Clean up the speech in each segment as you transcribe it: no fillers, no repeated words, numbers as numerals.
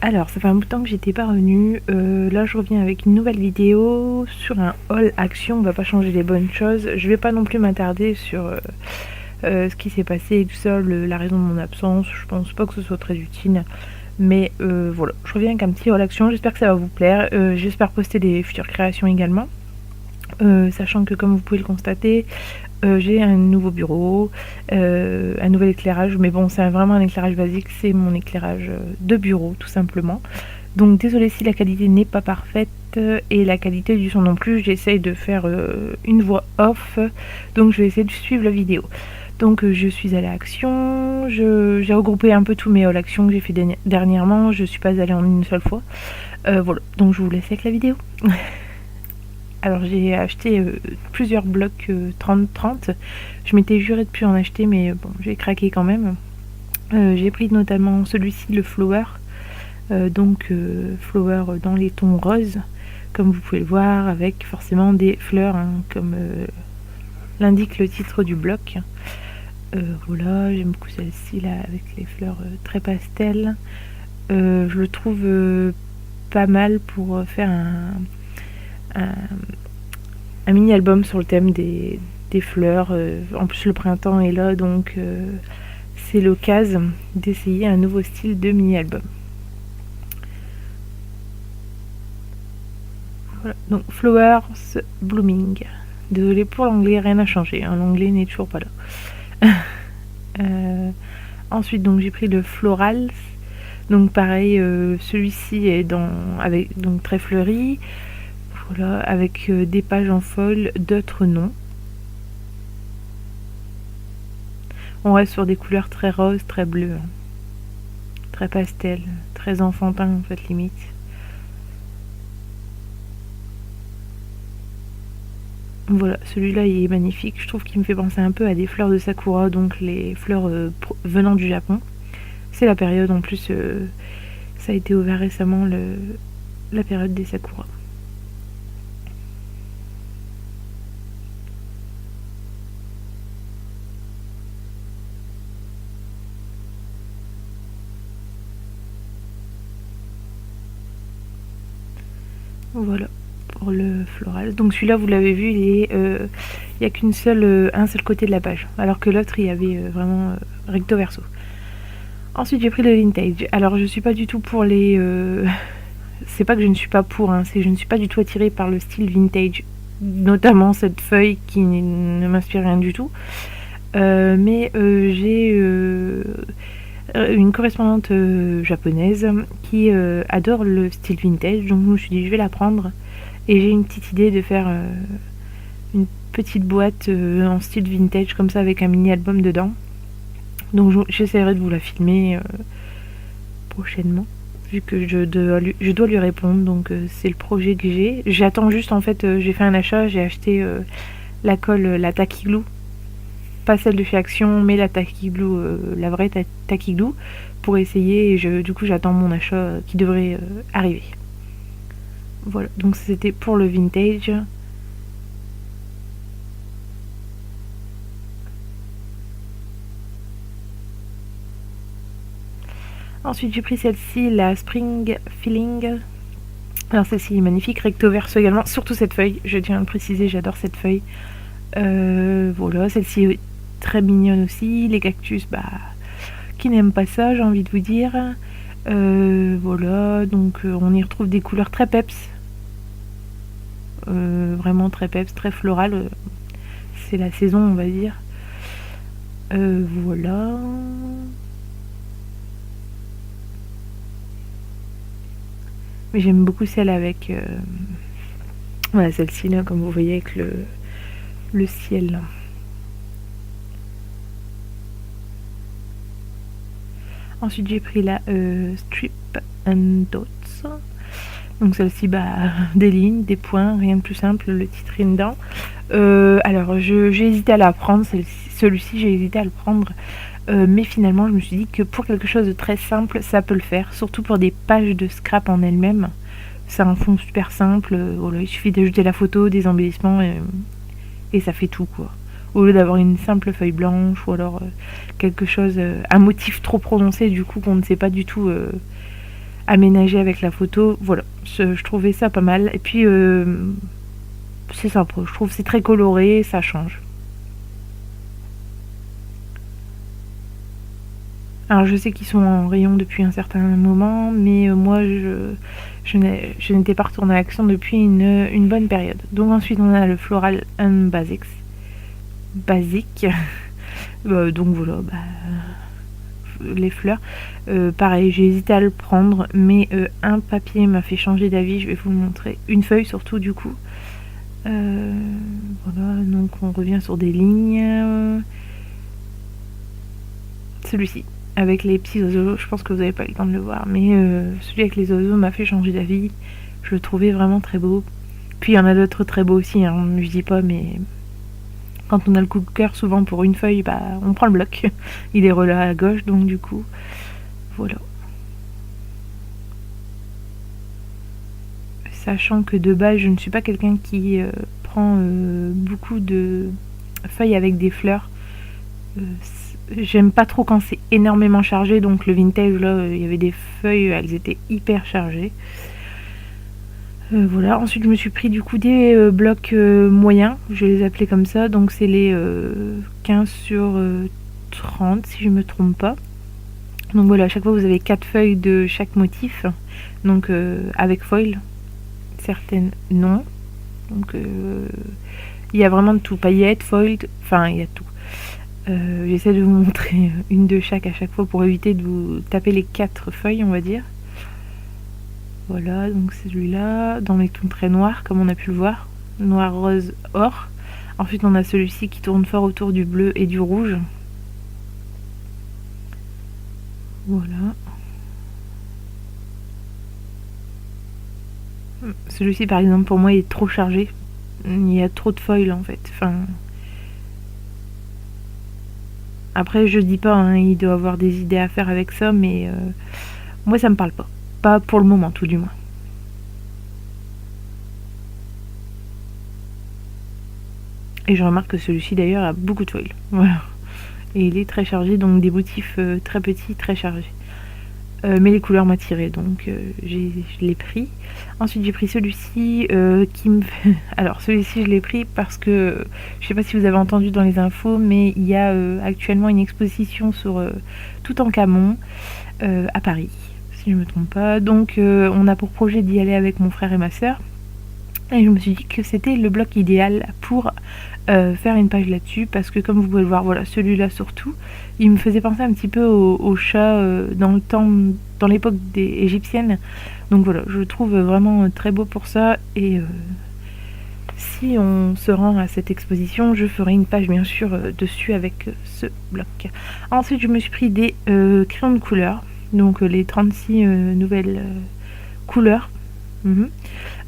Alors, ça fait un bout de temps que j'étais pas revenue. Là, je reviens avec une nouvelle vidéo sur un haul action. On va pas changer les bonnes choses. Je vais pas non plus m'attarder sur ce qui s'est passé et tout ça, la raison de mon absence. Je pense pas que ce soit très utile. Mais voilà, je reviens avec un petit haul action. J'espère que ça va vous plaire. J'espère poster des futures créations également. Sachant que, comme vous pouvez le constater, j'ai un nouveau bureau, un nouvel éclairage, mais bon, c'est vraiment un éclairage basique, c'est mon éclairage de bureau, tout simplement. Donc désolée si la qualité n'est pas parfaite et la qualité du son non plus, j'essaye de faire une voix off, donc je vais essayer de suivre la vidéo. Donc je suis allée à Action, j'ai regroupé un peu tous mes hauls Action que j'ai fait dernièrement, je suis pas allée en une seule fois. Voilà, donc je vous laisse avec la vidéo. Alors j'ai acheté plusieurs blocs 30-30. Je m'étais juré de plus en acheter, mais bon, j'ai craqué quand même. J'ai pris notamment celui-ci, le Flower. Flower dans les tons roses, comme vous pouvez le voir, avec forcément des fleurs, hein, comme l'indique le titre du bloc. Voilà, j'aime beaucoup celle-ci là, avec les fleurs très pastel. Je le trouve pas mal pour faire un mini-album sur le thème des fleurs. En plus, le printemps est là, donc c'est l'occasion d'essayer un nouveau style de mini-album. Voilà. Donc, Flowers Blooming. Désolée pour l'anglais, rien n'a changé. Hein, l'anglais n'est toujours pas là. Ensuite, donc j'ai pris le Floral. Donc pareil, celui-ci est avec donc très fleuri. Voilà, avec des pages en foil, d'autres non. On reste sur des couleurs très roses, très bleues, hein. Très pastel, très enfantin en fait limite. Voilà, celui-là il est magnifique, je trouve qu'il me fait penser un peu à des fleurs de sakura, donc les fleurs venant du Japon. C'est la période en plus, ça a été ouvert récemment la période des sakura. Voilà pour le floral. Donc celui-là, vous l'avez vu, il y a un seul côté de la page, alors que l'autre, il y avait vraiment recto verso. Ensuite, j'ai pris le vintage. Alors, je suis pas du tout pour les... c'est pas que je ne suis pas pour, hein, c'est que je ne suis pas du tout attirée par le style vintage. Notamment cette feuille qui ne m'inspire rien du tout. Mais j'ai une correspondante japonaise qui adore le style vintage, donc je me suis dit je vais la prendre et j'ai une petite idée de faire une petite boîte en style vintage comme ça avec un mini album dedans, donc j'essaierai de vous la filmer prochainement vu que je dois lui répondre, donc c'est le projet que j'attends juste en fait, j'ai fait un achat, j'ai acheté la colle, la Tacky Glue, pas celle de chez Action, mais la Tacky Glue, la vraie Tacky Glue, pour essayer. Et du coup, j'attends mon achat qui devrait arriver. Voilà, donc c'était pour le vintage. Ensuite, j'ai pris celle-ci, la Spring Feeling. Alors celle-ci est magnifique, recto verso également, surtout cette feuille, je tiens à le préciser, j'adore cette feuille. Voilà, celle-ci est très mignonne aussi, les cactus, qui n'aiment pas ça, j'ai envie de vous dire. Voilà, donc on y retrouve des couleurs très peps, vraiment très peps, très floral, c'est la saison on va dire. Voilà. Mais j'aime beaucoup celle avec voilà, celle-ci là, comme vous voyez, avec le ciel. Ensuite j'ai pris la Strip and Dots. Donc celle-ci, des lignes, des points, rien de plus simple, le titre est dedans. Alors j'ai hésité à la prendre, celui-ci j'ai hésité à le prendre, mais finalement je me suis dit que pour quelque chose de très simple, ça peut le faire, surtout pour des pages de scrap en elles-mêmes. C'est un fond super simple, voilà, il suffit d'ajouter la photo, des embellissements et ça fait tout quoi. Au lieu d'avoir une simple feuille blanche ou alors quelque chose, un motif trop prononcé du coup qu'on ne sait pas du tout aménager avec la photo. Voilà, je trouvais ça pas mal. Et puis c'est sympa, je trouve que c'est très coloré, ça change. Alors je sais qu'ils sont en rayon depuis un certain moment, mais moi je n'étais pas retournée à Action depuis une bonne période. Donc ensuite on a le Floral and Basics. Basique. Donc voilà, les fleurs. Pareil, j'ai hésité à le prendre, mais un papier m'a fait changer d'avis, je vais vous le montrer. Une feuille surtout du coup. Voilà, donc on revient sur des lignes. Celui-ci, avec les petits oiseaux, je pense que vous n'avez pas eu le temps de le voir, mais celui avec les oiseaux m'a fait changer d'avis. Je le trouvais vraiment très beau. Puis il y en a d'autres très beaux aussi, hein, je dis pas, mais quand on a le coup de cœur souvent pour une feuille, on prend le bloc. Il est relais à gauche, donc du coup, voilà. Sachant que de base, je ne suis pas quelqu'un qui prend beaucoup de feuilles avec des fleurs. J'aime pas trop quand c'est énormément chargé, donc le vintage là, il y avait des feuilles, elles étaient hyper chargées. Voilà, ensuite je me suis pris du coup des blocs moyens, je les appelais comme ça, donc c'est les 15 sur 30 si je me trompe pas. Donc voilà, à chaque fois vous avez 4 feuilles de chaque motif, donc avec foil, certaines non. Donc il y a vraiment de tout, paillettes, foil, enfin il y a tout. J'essaie de vous montrer une de chaque à chaque fois pour éviter de vous taper les 4 feuilles, on va dire. Voilà, donc c'est celui-là, dans les tons très noirs, comme on a pu le voir. Noir, rose, or. Ensuite, on a celui-ci qui tourne fort autour du bleu et du rouge. Voilà. Celui-ci, par exemple, pour moi, il est trop chargé. Il y a trop de foil, en fait. Enfin... Après, je dis pas, hein, il doit avoir des idées à faire avec ça, mais moi, ça me parle pas. Pas pour le moment, tout du moins. Et je remarque que celui-ci, d'ailleurs, a beaucoup de foil. Voilà. Et il est très chargé, donc des motifs très petits, très chargés. Mais les couleurs m'attiraient, donc je l'ai pris. Ensuite j'ai pris celui-ci qui me fait... Alors celui-ci je l'ai pris parce que je sais pas si vous avez entendu dans les infos, mais il y a actuellement une exposition sur Toutankhamon à Paris, si je me trompe pas. Donc on a pour projet d'y aller avec mon frère et ma soeur. Et je me suis dit que c'était le bloc idéal pour faire une page là-dessus, parce que comme vous pouvez le voir, voilà, celui-là surtout, il me faisait penser un petit peu au chat dans le temps, dans l'époque des égyptiennes. Donc voilà, je le trouve vraiment très beau pour ça. Et si on se rend à cette exposition, je ferai une page bien sûr dessus avec ce bloc. Ensuite, je me suis pris des crayons de couleur, donc les 36 nouvelles couleurs.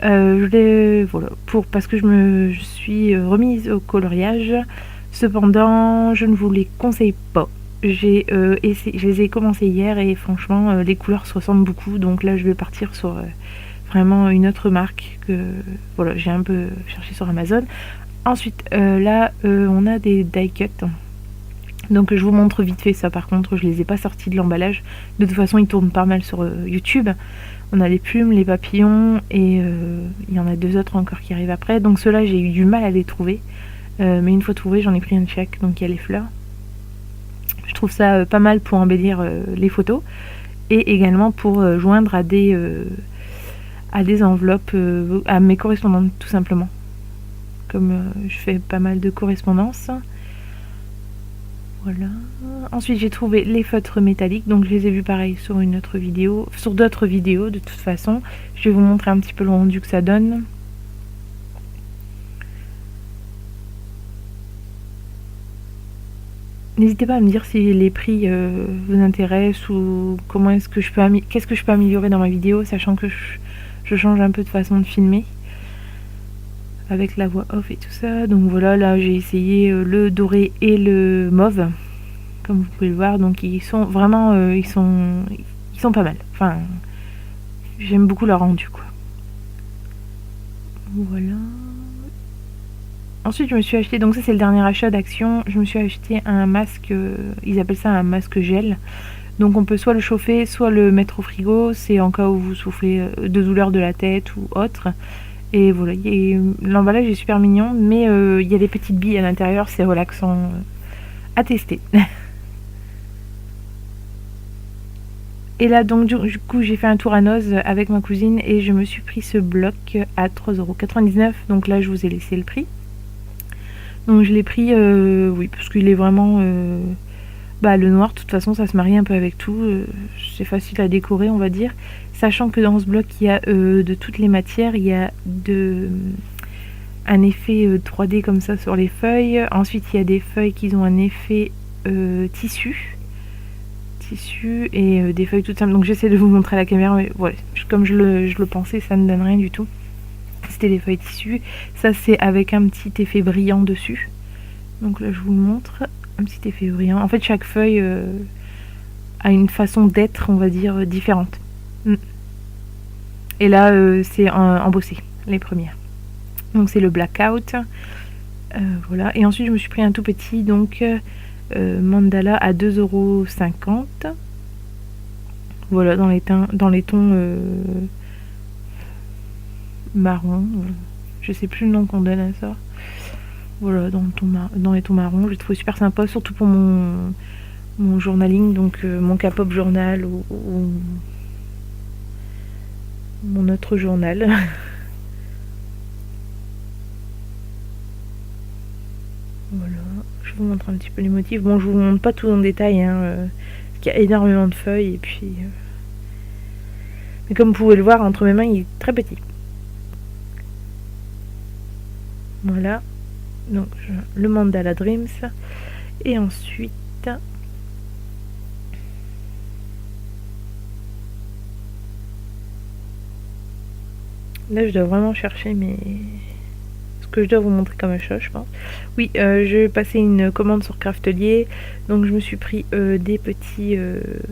Je l'ai, voilà, parce que je suis remise au coloriage. Cependant, je ne vous les conseille pas. Je les ai commencé hier et franchement, les couleurs se ressemblent beaucoup. Donc là, je vais partir sur vraiment une autre marque que voilà, j'ai un peu cherché sur Amazon. Ensuite, là, on a des die cut. Donc je vous montre vite fait ça. Par contre, je les ai pas sortis de l'emballage. De toute façon, ils tournent pas mal sur YouTube. On a les plumes, les papillons et il y en a 2 autres encore qui arrivent après. Donc ceux-là, j'ai eu du mal à les trouver. Mais une fois trouvés, j'en ai pris un de chaque. Donc il y a les fleurs. Je trouve ça pas mal pour embellir les photos. Et également pour joindre à des enveloppes, à mes correspondantes tout simplement. Comme je fais pas mal de correspondances. Voilà. Ensuite j'ai trouvé les feutres métalliques, donc je les ai vus pareil sur une autre vidéo, sur d'autres vidéos de toute façon. Je vais vous montrer un petit peu le rendu que ça donne. N'hésitez pas à me dire si les prix vous intéressent ou comment est-ce que qu'est-ce que je peux améliorer dans ma vidéo, sachant que je change un peu de façon de filmer avec la voix off et tout ça. Donc voilà, là j'ai essayé le doré et le mauve, comme vous pouvez le voir. Donc ils sont vraiment ils sont pas mal. Enfin, j'aime beaucoup leur rendu quoi. Voilà. Ensuite je me suis acheté, donc ça c'est le dernier achat d'Action, je me suis acheté un masque, ils appellent ça un masque gel. Donc on peut soit le chauffer, soit le mettre au frigo, c'est en cas où vous souffrez de douleur de la tête ou autre. Et voilà, l'emballage est super mignon, mais il y a des petites billes à l'intérieur, c'est relaxant à tester. Et là donc du coup j'ai fait un tour à Noz avec ma cousine et je me suis pris ce bloc à 3,99 €. Donc là je vous ai laissé le prix. Donc je l'ai pris, oui, parce qu'il est vraiment... le noir, de toute façon, ça se marie un peu avec tout. C'est facile à décorer, on va dire. Sachant que dans ce bloc, il y a de toutes les matières. Il y a un effet 3D comme ça sur les feuilles. Ensuite, il y a des feuilles qui ont un effet tissu et des feuilles toutes simples. Donc j'essaie de vous montrer à la caméra, mais voilà, comme je le pensais, ça ne donne rien du tout. C'était des feuilles tissu. Ça, c'est avec un petit effet brillant dessus. Donc là, je vous le montre. Un petit effet brillant. En fait, chaque feuille a une façon d'être, on va dire, différente. Et là, c'est embossé, les premières. Donc c'est le blackout. Voilà. Et ensuite, je me suis pris un tout petit, donc mandala à 2,50 €. Voilà, dans les tons marron. Je sais plus le nom qu'on donne à ça. Voilà, dans les tons marrons. Je l'ai trouvé super sympa, surtout pour mon journaling, donc mon K-pop journal ou mon autre journal. Voilà, je vous montre un petit peu les motifs. Bon, je vous montre pas tout en détail, parce qu'il y a énormément de feuilles, et puis... Mais comme vous pouvez le voir, entre mes mains, il est très petit. Voilà, donc le Mandala Dreams. Et ensuite... Là, je dois vraiment chercher ce que je dois vous montrer comme achat, je pense. Oui, je vais passer une commande sur Craftelier. Donc, je me suis pris des petits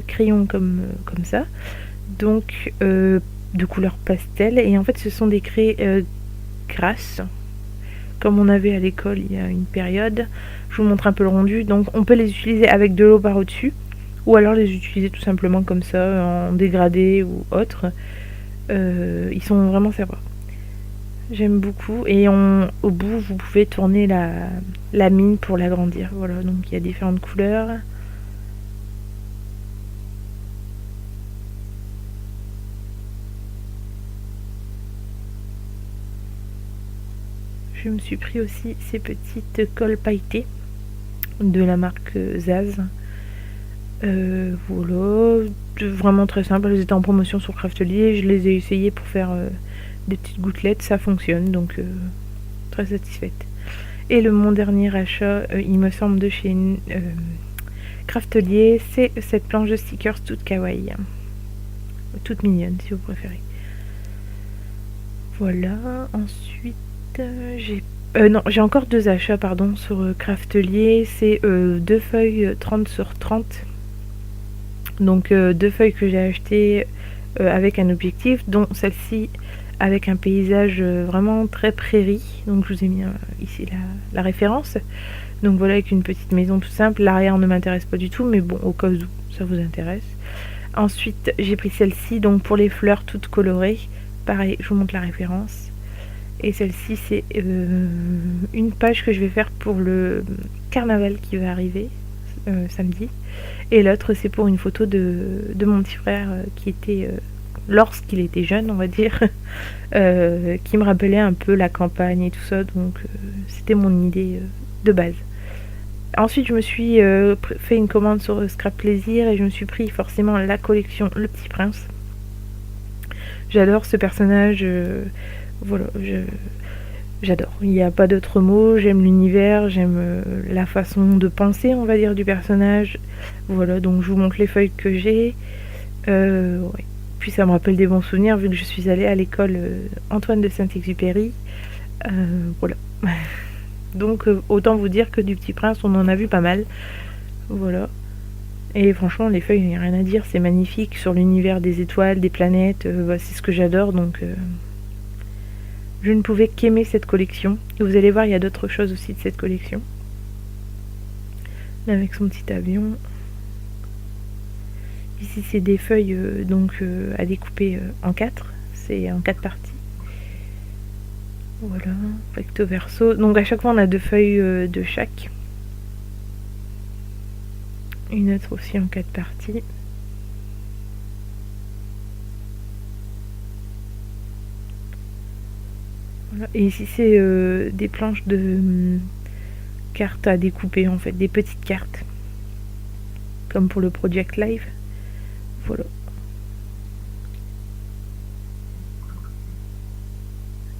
crayons comme ça. Donc, de couleur pastel. Et en fait, ce sont des craies grasses, comme on avait à l'école il y a une période. Je vous montre un peu le rendu. Donc, on peut les utiliser avec de l'eau par au-dessus. Ou alors les utiliser tout simplement comme ça, en dégradé ou autre. Ils sont vraiment sympas. J'aime beaucoup. Et au bout, vous pouvez tourner la mine pour l'agrandir. Voilà, donc il y a différentes couleurs. Je me suis pris aussi ces petites colles pailletées de la marque Zaz. Voilà, vraiment très simple. Elles étaient en promotion sur Craftelier. Je les ai essayées pour faire des petites gouttelettes. Ça fonctionne, donc très satisfaite. Et mon dernier achat, il me semble, de chez Craftelier, c'est cette planche de stickers toute kawaii. Toute mignonne, si vous préférez. Voilà, ensuite, j'ai encore 2 achats, pardon, sur Craftelier. C'est 2 feuilles 30 sur 30. Donc 2 feuilles que j'ai achetées avec un objectif, dont celle-ci avec un paysage vraiment très prairie. Donc je vous ai mis ici la référence. Donc voilà, avec une petite maison tout simple. L'arrière ne m'intéresse pas du tout, mais bon, au cas où ça vous intéresse. Ensuite, j'ai pris celle-ci, donc pour les fleurs toutes colorées. Pareil, je vous montre la référence. Et celle-ci, c'est une page que je vais faire pour le carnaval qui va arriver samedi. Et l'autre, c'est pour une photo de mon petit frère qui était, lorsqu'il était jeune, on va dire, qui me rappelait un peu la campagne et tout ça. Donc, c'était mon idée de base. Ensuite, je me suis fait une commande sur Scrap Plaisir et je me suis pris forcément la collection Le Petit Prince. J'adore ce personnage, voilà, j'adore. Il n'y a pas d'autre mot, j'aime l'univers, j'aime la façon de penser, on va dire, du personnage. Voilà, donc je vous montre les feuilles que j'ai. Ouais. Puis ça me rappelle des bons souvenirs vu que je suis allée à l'école Antoine de Saint-Exupéry. Voilà. Donc autant vous dire que du Petit Prince, on en a vu pas mal. Voilà. Et franchement, les feuilles, il n'y a rien à dire, c'est magnifique. Sur l'univers des étoiles, des planètes, c'est ce que j'adore, donc je ne pouvais qu'aimer cette collection. Et vous allez voir, il y a d'autres choses aussi de cette collection. Là, avec son petit avion. Ici c'est des feuilles à découper en 4, c'est en 4 parties. Voilà, recto verso. Donc à chaque fois on a 2 feuilles de chaque. Une autre aussi en 4 parties. Voilà. Et ici c'est des planches de cartes à découper en fait, des petites cartes. Comme pour le Project Live. Voilà.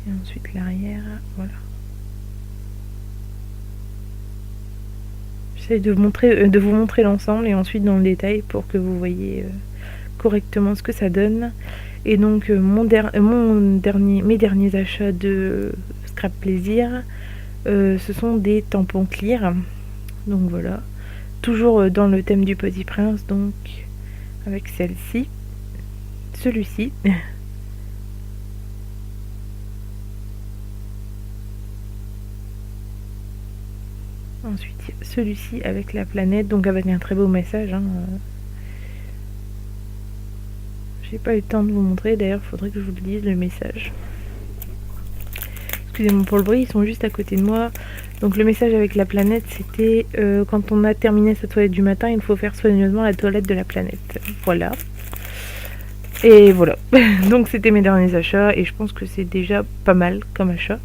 Et ensuite l'arrière, voilà. J'essaie de vous montrer l'ensemble et ensuite dans le détail pour que vous voyez correctement ce que ça donne. Et donc mes derniers achats de Scrap Plaisir, ce sont des tampons clear. Donc voilà, toujours dans le thème du Petit Prince, donc avec celle-ci, celui-ci. Ensuite celui-ci avec la planète, donc avec un très beau message. J'ai pas eu le temps de vous montrer, d'ailleurs il faudrait que je vous le dise le message. Excusez-moi pour le bruit, ils sont juste à côté de moi. Donc le message avec la planète, c'était quand on a terminé sa toilette du matin, il faut faire soigneusement la toilette de la planète. Voilà. Et voilà. Donc c'était mes derniers achats et je pense que c'est déjà pas mal comme achat.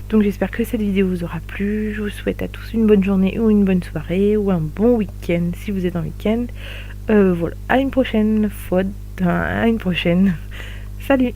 Donc j'espère que cette vidéo vous aura plu. Je vous souhaite à tous une bonne journée ou une bonne soirée ou un bon week-end si vous êtes en week-end. Voilà. À une prochaine fois. À une prochaine. Salut!